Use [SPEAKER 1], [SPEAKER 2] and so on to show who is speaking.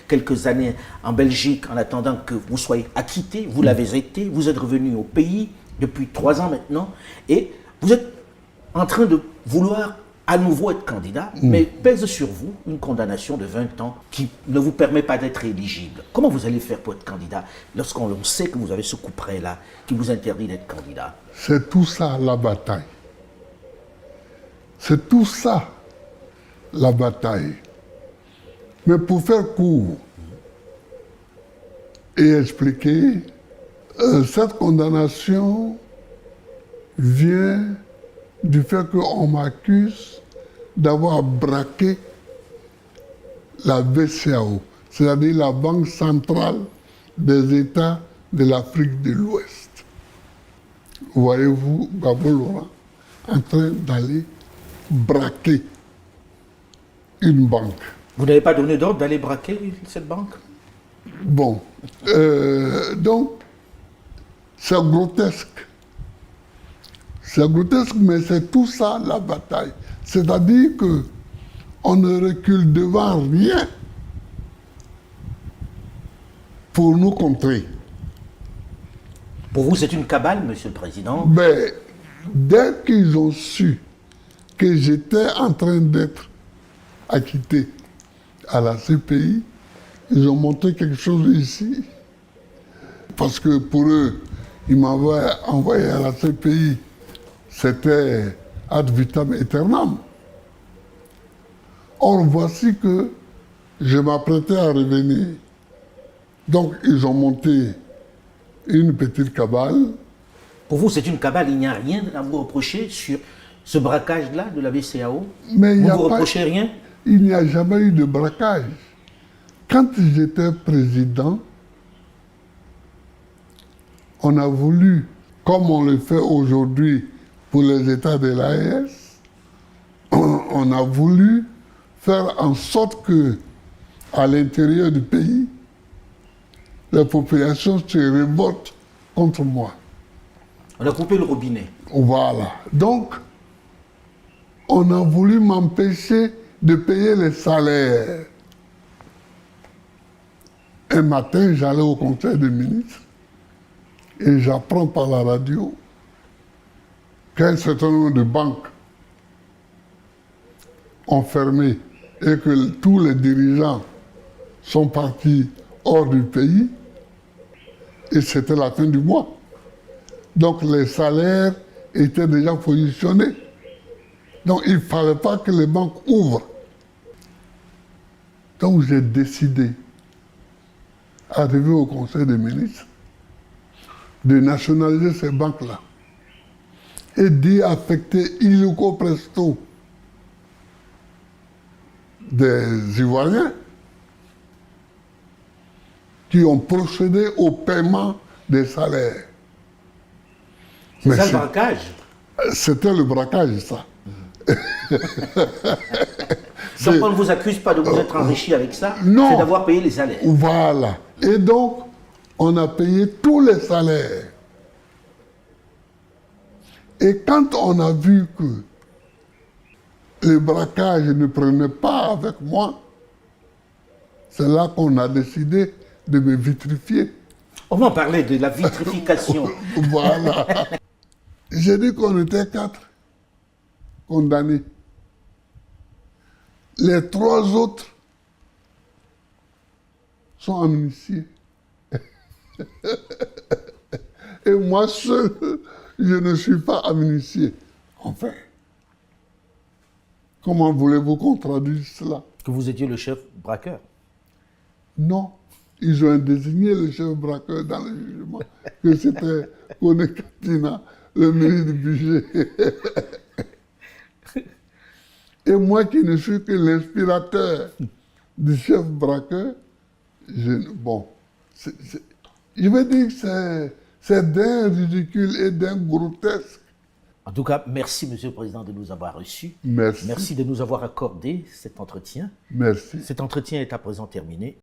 [SPEAKER 1] quelques années en Belgique en attendant que vous soyez acquitté. Vous l'avez été, vous êtes revenu au pays depuis 3 ans maintenant et vous êtes en train de vouloir à nouveau être candidat, mais pèse sur vous une condamnation de 20 ans qui ne vous permet pas d'être éligible. Comment vous allez faire pour être candidat lorsqu'on sait que vous avez ce coup près-là qui vous interdit d'être candidat?
[SPEAKER 2] C'est tout ça la bataille. C'est tout ça la bataille. Mais pour faire court et expliquer, cette condamnation vient du fait qu'on m'accuse d'avoir braqué la BCEAO, c'est-à-dire la Banque centrale des États de l'Afrique de l'Ouest. Voyez-vous Gbagbo Laurent en train d'aller braquer une banque.
[SPEAKER 1] Vous n'avez pas donné d'ordre d'aller braquer cette banque?
[SPEAKER 2] Bon, donc, c'est grotesque. C'est grotesque, mais c'est tout ça la bataille. C'est-à-dire qu'on ne recule devant rien pour nous contrer.
[SPEAKER 1] Pour vous, c'est une cabale, Monsieur le Président?
[SPEAKER 2] Mais dès qu'ils ont su que j'étais en train d'être acquitté à la CPI, ils ont montré quelque chose ici. Parce que pour eux, ils m'avaient envoyé à la CPI, c'était ad vitam aeternam. Or, voici que je m'apprêtais à revenir. Donc, ils ont monté une petite cabale.
[SPEAKER 1] Pour vous, c'est une cabale, il n'y a rien à vous reprocher sur ce braquage-là de la BCEAO?
[SPEAKER 2] Mais
[SPEAKER 1] vous ne vous reprochez rien?
[SPEAKER 2] Il n'y a jamais eu de braquage. Quand j'étais président, on a voulu, comme on le fait aujourd'hui pour les États de l'AES, on a voulu faire en sorte que, à l'intérieur du pays, la population se révolte contre moi.
[SPEAKER 1] On a coupé le robinet.
[SPEAKER 2] Voilà. Donc, on a voulu m'empêcher de payer les salaires. Un matin, j'allais au conseil des ministres et j'apprends par la radio qu'un certain nombre de banques ont fermé et que tous les dirigeants sont partis hors du pays et c'était la fin du mois. Donc les salaires étaient déjà positionnés. Donc il ne fallait pas que les banques ouvrent. Donc j'ai décidé, arrivé au Conseil des ministres, de nationaliser ces banques-là et d'y affecter illico presto des Ivoiriens qui ont procédé au paiement des salaires.
[SPEAKER 1] C'est ça le braquage?
[SPEAKER 2] C'était le braquage, ça.
[SPEAKER 1] Donc on ne vous accuse pas de vous être enrichi avec ça, c'est d'avoir payé les salaires.
[SPEAKER 2] Voilà. Et donc, on a payé tous les salaires. Et quand on a vu que le braquage ne prenait pas avec moi, c'est là qu'on a décidé de me vitrifier.
[SPEAKER 1] On va parler de la vitrification.
[SPEAKER 2] Voilà. J'ai dit qu'on était 4 condamnés. Les 3 autres sont amnistiés. Et moi seul, je ne suis pas amnistié. Enfin, comment voulez-vous qu'on traduise cela?
[SPEAKER 1] Que vous étiez le chef braqueur?
[SPEAKER 2] Non. Ils ont désigné le chef braqueur dans le jugement, que c'était Kone Katina, le ministre du budget. Et moi qui ne suis que l'inspirateur du chef braqueur, je vais dire que c'est d'un ridicule et d'un grotesque.
[SPEAKER 1] En tout cas, merci, Monsieur le Président, de nous avoir reçus.
[SPEAKER 2] Merci.
[SPEAKER 1] Merci de nous avoir accordé cet entretien.
[SPEAKER 2] Merci.
[SPEAKER 1] Cet entretien est à présent terminé.